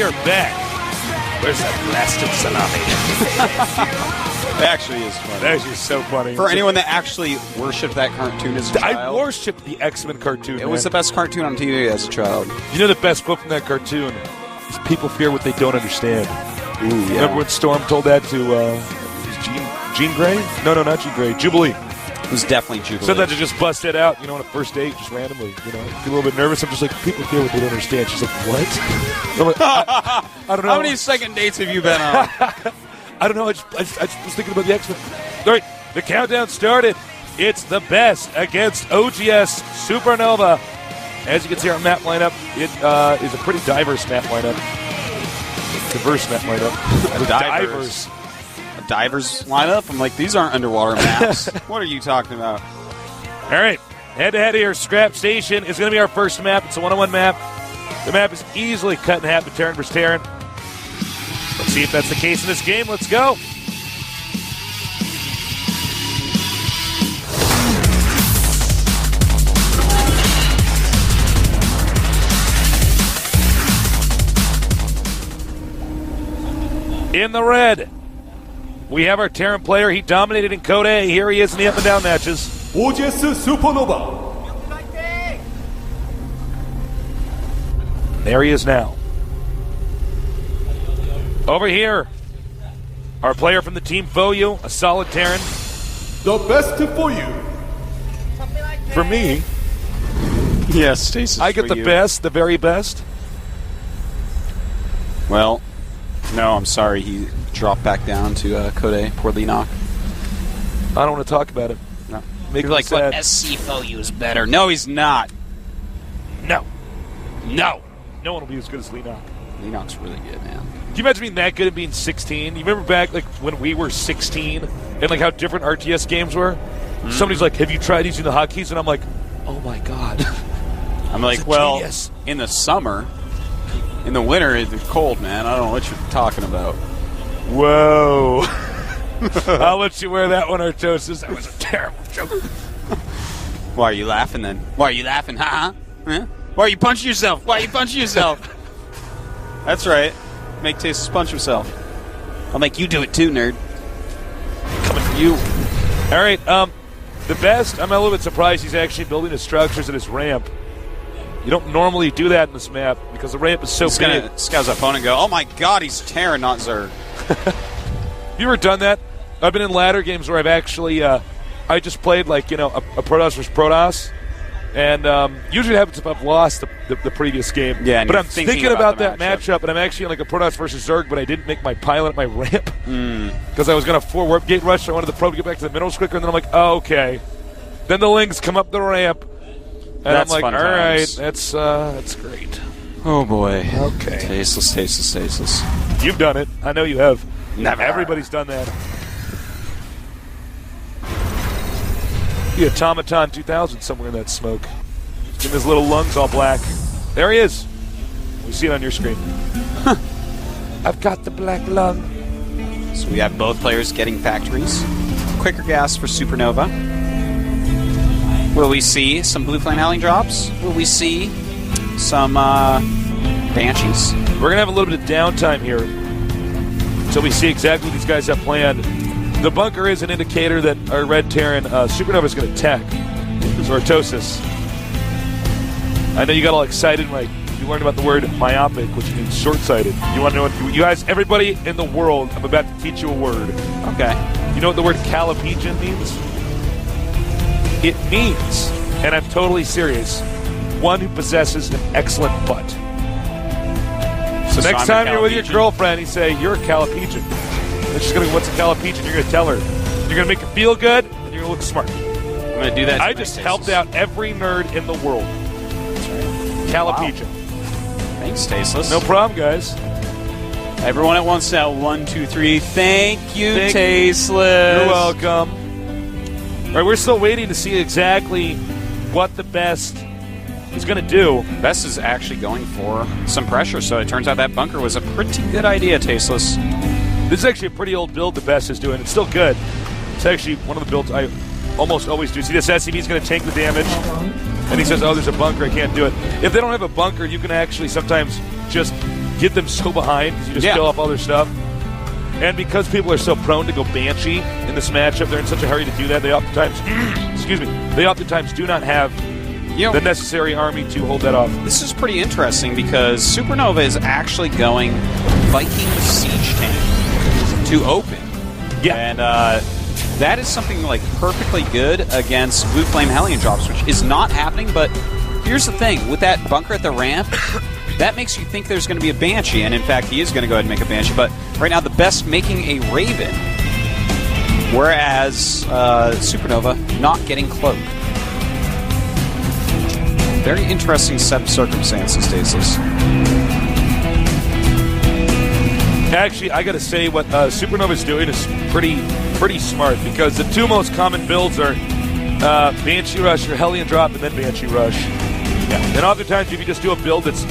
are back. Where's that blasted salami? That actually is funny. That actually is so funny. For anyone that actually worshipped that cartoon as a child. I worshipped the X-Men cartoon. It was the best cartoon on TV as a child. You know the best quote from that cartoon is people fear what they don't understand. Ooh, yeah. Remember when Storm told that to Jean Grey? No, not Jean Grey. Jubilee. It was definitely Jubilee. Sometimes I just bust it out, on a first date, just randomly, get a little bit nervous. I'm just like, people fear what they don't understand. She's like, what? I'm like, I don't know. How many second dates have you been on? I don't know. I just was thinking about the X-Men. All right, the countdown started. It's the best against OGS Supernova. As you can see, our map lineup, it is a pretty diverse map lineup. Diverse map lineup. Diverse. A divers lineup? I'm like, these aren't underwater maps. What are you talking about? All right, head-to-head here. Scrap Station is going to be our first map. It's a one-on-one map. The map is easily cut in half to Terran versus Terran. Let's see if that's the case in this game. Let's go. In the red, we have our Terran player. He dominated in Code A. Here he is in the up and down matches. OGS Supernova. There he is now. Over here, our player from the Team TheBestfOu, a solid Terran. The best for you. For me, Yes, Stasis. I get the best, the very best. Well, no, I'm sorry. He dropped back down to Code A. Poor Leenock. I don't want to talk about it. No. Make You're me like, sad. what? SC4U is better. No, he's not. No. No one will be as good as Leenock. Leenock's really good, man. Can you imagine being that good at being 16? You remember back when we were 16 and how different RTS games were? Mm-hmm. Somebody's like, have you tried using the hotkeys? And I'm like, oh my God. I'm like, well, genius. In the summer, in the winter, it's cold, man. I don't know what you're talking about. Whoa. I'll let you wear that one, Artosis. That was a terrible joke. Why are you laughing then? Why are you laughing? Huh? Why are you punching yourself? That's right. Make Tasteless punch himself. I'll make you do it too, nerd. Coming for you. All right, the best, I'm a little bit surprised he's actually building his structures at his ramp. You don't normally do that in this map because the ramp is so he's big. He's going to scout his opponent and go, oh my God, he's Terran, not Zerg. You ever done that? I've been in ladder games where I've actually, I just played a Protoss versus Protoss. And usually it happens if I've lost the previous game. Yeah, but I'm thinking about that matchup, and I'm actually in a Protoss versus Zerg, but I didn't make my pilot at my ramp because I was going to 4 warp gate rush, so I wanted the probe to get back to the minerals quicker, and then I'm like, oh, okay. Then the Lings come up the ramp, and that's I'm like, all right, times. that's great. Oh, boy. Okay. Tasteless. You've done it. I know you have. Never. Everybody's done that. The Automaton 2000 somewhere in that smoke. In his little lungs all black. There he is. We see it on your screen. I've got the black lung. So we have both players getting factories. Quicker gas for Supernova. Will we see some blue flame howling drops? Will we see some Banshees? We're going to have a little bit of downtime here until we see exactly what these guys have planned. The bunker is an indicator that our Red Terran Supernova is going to attack. Artosis. I know you got all excited when you learned about the word myopic, which means short-sighted. You want to know what you guys, everybody in the world, I'm about to teach you a word. Okay. You know what the word calopigeon means? It means, and I'm totally serious, one who possesses an excellent butt. So next time you're with your girlfriend, you say, you're a calopigeon. And she's going to go, what's a calopigeon? You're going to tell her. You're going to make her feel good, and you're going to look smart. I'm going to do that. I just helped out every nerd in the world. That's right. Calopigeon. Wow. Thanks, Tasteless. No problem, guys. Everyone at once now. 1, 2, 3. Thank you, Tasteless. You're welcome. All right, we're still waiting to see exactly what the best is going to do. Best is actually going for some pressure, so it turns out that bunker was a pretty good idea, Tasteless. This is actually a pretty old build the Best is doing. It's still good. It's actually one of the builds I almost always do. See, this SCV is going to tank the damage, and he says, oh, there's a bunker, I can't do it. If they don't have a bunker, you can actually sometimes just get them so behind because you just kill off all their stuff. And because people are so prone to go Banshee in this matchup, they're in such a hurry to do that. They oftentimes, they oftentimes do not have the necessary army to hold that off. This is pretty interesting because Supernova is actually going Viking Siege Tank to open. Yeah. And that is something like perfectly good against Blue Flame Hellion drops, which is not happening. But here's the thing. With that bunker at the ramp, that makes you think there's going to be a Banshee. And in fact, he is going to go ahead and make a Banshee. But right now, the best making a Raven. Whereas Supernova not getting Cloak. Very interesting set of circumstances, Stasis. Actually, I got to say what Supernova's doing is pretty smart because the two most common builds are Banshee Rush or Hellion Drop and then Banshee Rush. Yeah. And oftentimes, if you just do a build that's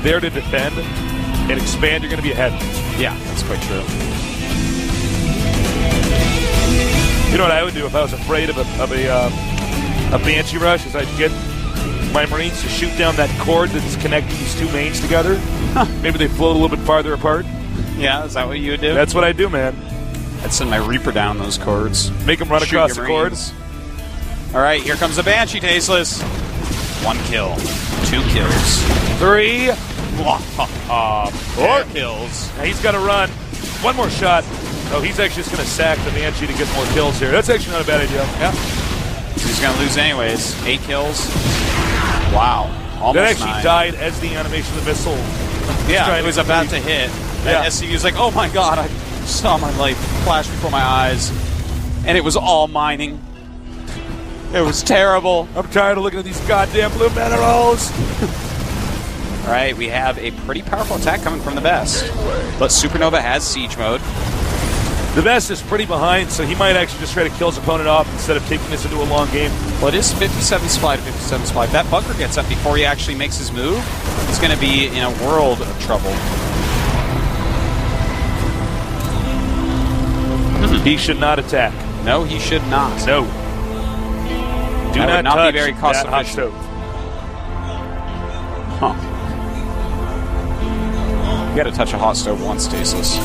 there to defend and expand, you're going to be ahead. Yeah, that's quite true. You know what I would do if I was afraid of a Banshee Rush is I'd get my Marines to shoot down that cord that's connecting these two mains together. Maybe they float a little bit farther apart. Yeah, is that what you would do? That's what I do, man. I'd send my Reaper down those cords. Make them run across the cords. All right, here comes the Banshee, Tasteless. 1 kill. 2 kills. 3. 4 kills. Now he's got to run. 1 more shot. Oh, he's actually just going to sack the Banshee to get more kills here. That's actually not a bad idea. Yeah. So he's going to lose anyways. 8 kills. Wow. Almost that actually 9. died as the animation of the missile. Yeah, it was about to hit. That SCV was like, oh my god, I saw my life flash before my eyes. And it was all mining. It was terrible. I'm tired of looking at these goddamn blue minerals. All right, we have a pretty powerful attack coming from the best. But Supernova has siege mode. The best is pretty behind, so he might actually just try to kill his opponent off instead of taking this into a long game. Well, it is 57 supply to 57 supply. If that bunker gets up before he actually makes his move, he's going to be in a world of trouble. He should not attack. No, he should not. No. Do that not would not touch be very cost that hot efficient. stove. Huh. You got to touch a hot stove once, Stasis.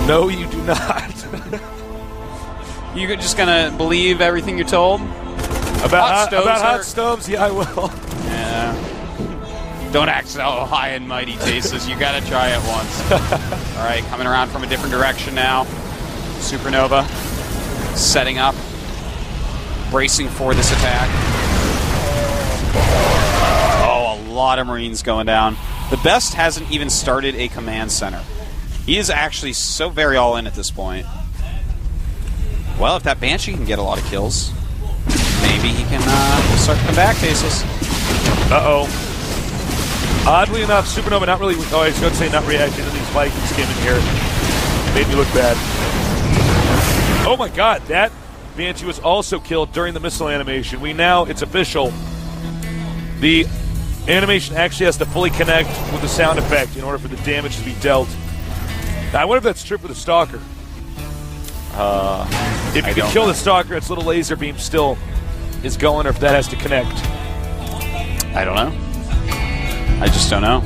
No, you do not. You're just gonna believe everything you're told? About hot stoves? Yeah, I will. Yeah. Don't act so high and mighty, Tasteless. You gotta try it once. All right, coming around from a different direction now. Supernova setting up, bracing for this attack. Oh, a lot of Marines going down. The best hasn't even started a command center. He is actually so very all in at this point. Well, if that Banshee can get a lot of kills, maybe he can start to come back, Tasteless. Uh-oh. Oddly enough, Supernova not really... Oh, I was going to say not reacting to these Vikings came in here. Made me look bad. Oh my god, that Banshee was also killed during the missile animation. It's official. The animation actually has to fully connect with the sound effect in order for the damage to be dealt. Now, I wonder if that's true for the Stalker. If you can kill the Stalker, its little laser beam still is going, or if that has to connect. I don't know. I just don't know.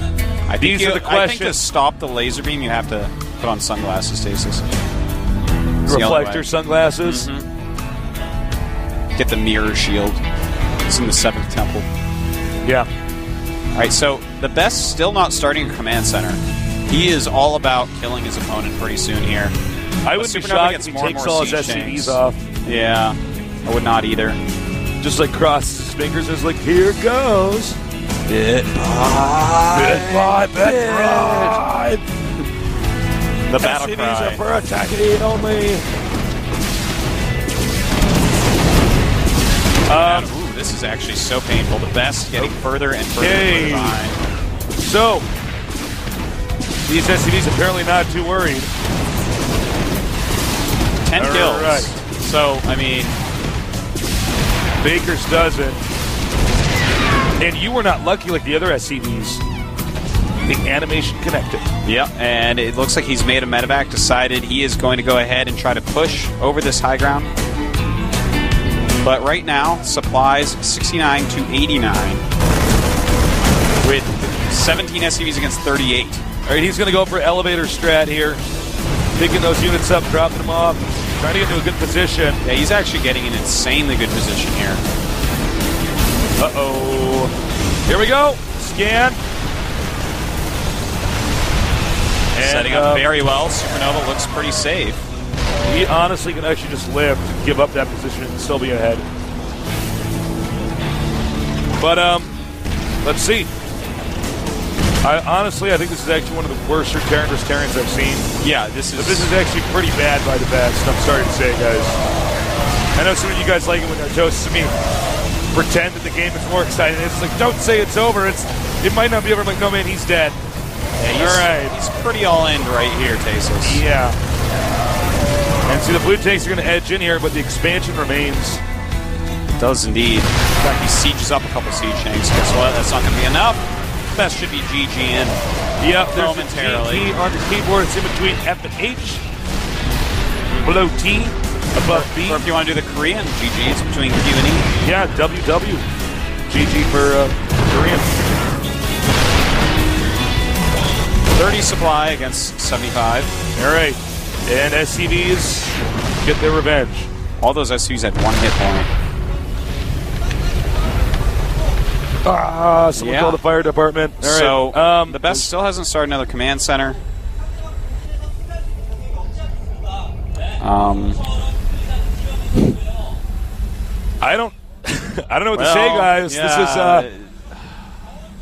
These are the questions. I think to stop the laser beam, you have to put on sunglasses, Stasis. Reflector sunglasses. Mm-hmm. Get the mirror shield. It's in the 7th temple. Yeah. All right, so the best still not starting a command center. He is all about killing his opponent pretty soon here. I wouldn't be shocked if he takes all his SCVs off. Yeah, I would not either. Just like crosses his fingers, it's like, here goes. Bit by bit. The battle SCVs cry. are for attacking only. Ooh, this is actually so painful. The best getting further and further behind. So, these SCVs apparently not too worried. 10 kills. Right. So, I mean... Baker's does it. And you were not lucky like the other SCVs. The animation connected. Yep, and it looks like he's made a medevac, decided he is going to go ahead and try to push over this high ground. But right now, supplies 69 to 89. With 17 SCVs against 38. All right, he's going to go for elevator strat here. Picking those units up, dropping them off, trying to get into a good position. Yeah, he's actually getting an insanely good position here. Uh-oh. Here we go. Scan. And, setting up very well. Supernova looks pretty safe. He honestly can actually just live to give up that position and still be ahead. But, let's see. I think this is actually one of the worst Terran vs. Terrans I've seen. Yeah, this is actually pretty bad by the best. I'm sorry to say, guys. I know some of you guys like it when Artosis and me pretend that the game is more exciting. It's like, don't say it's over. It might not be over. I'm like, no, man, he's dead. Yeah, all right. He's pretty all-in right here, Tasos. Yeah. And see, the blue tanks are going to edge in here, but the expansion remains. It does indeed. In fact, he sieges up a couple siege tanks. Guess what? That's not going to be enough. Best should be GG in. Yep, there's momentarily. T on the keyboard. It's in between F and H. Below T, above B. Or if you want to do the Korean, GG, it's between Q and E. Yeah, WW. GG for Korean. 30 supply against 75. All right. And SCVs get their revenge. All those SCVs had 1 hit point. Someone called the fire department. All right. So, the best still hasn't started another command center. I don't know what to say, guys. Yeah, this is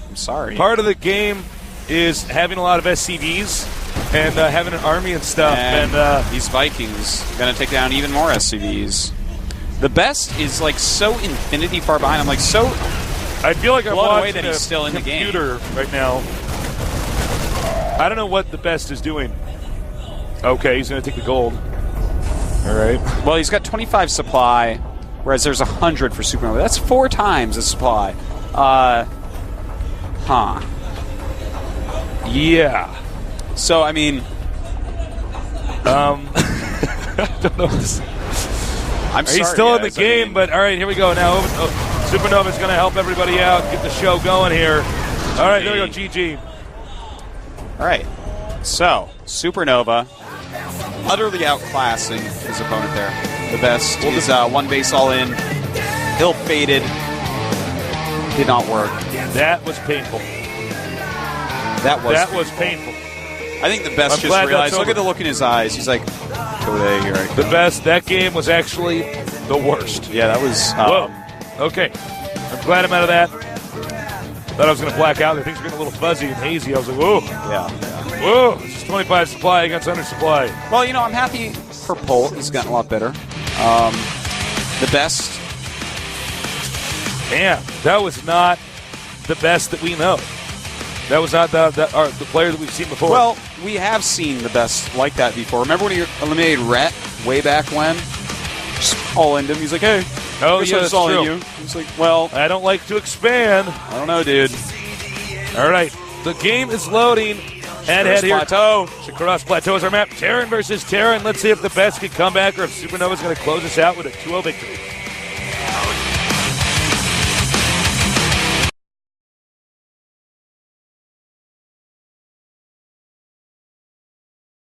I'm sorry. part of the game is having a lot of SCVs and having an army and stuff. And these Vikings going to take down even more SCVs. The best is like so infinity far behind. I'm like so. I feel like I'm blown away watching that he's still in the game. Computer right now. I don't know what the best is doing. Okay, he's going to take the gold. All right. Well, he's got 25 supply, whereas there's 100 for Supernova. That's 4 times the supply. Yeah. So, I mean... I don't know what to say. I'm sorry, he's still in the guys. game, but all right, here we go. Now, Supernova's going to help everybody out, get the show going here. All right, there we go, GG. All right. So, Supernova utterly outclassing his opponent there. The best is 1 base all in. Ill-fated. Did not work. That was painful. That was painful. I think the best just realized, look at the look in his eyes. He's like, go there, here I go. The best, that game was actually the worst. Yeah, that was... Whoa. Okay. I'm glad I'm out of that. Thought I was going to black out. Things were getting a little fuzzy and hazy. I was like, whoa. Yeah. Whoa. This is 25 supply against 100 supply. Well, you know, I'm happy for Polt. He's gotten a lot better. The best... Man, that was not the best that we know. That was not the player that we've seen before. Well, we have seen the best like that before. Remember when he eliminated Rhett way back when? Just all into him. He's like, hey, oh, yeah, that's all true. in you. He's like, well, I don't like to expand. I don't know, dude. All right, the game is loading. Head here. Plateau. Cross Plateau is our map. Terran versus Terran. Let's see if the best can come back or if Supernova's going to close us out with a 2-0 victory.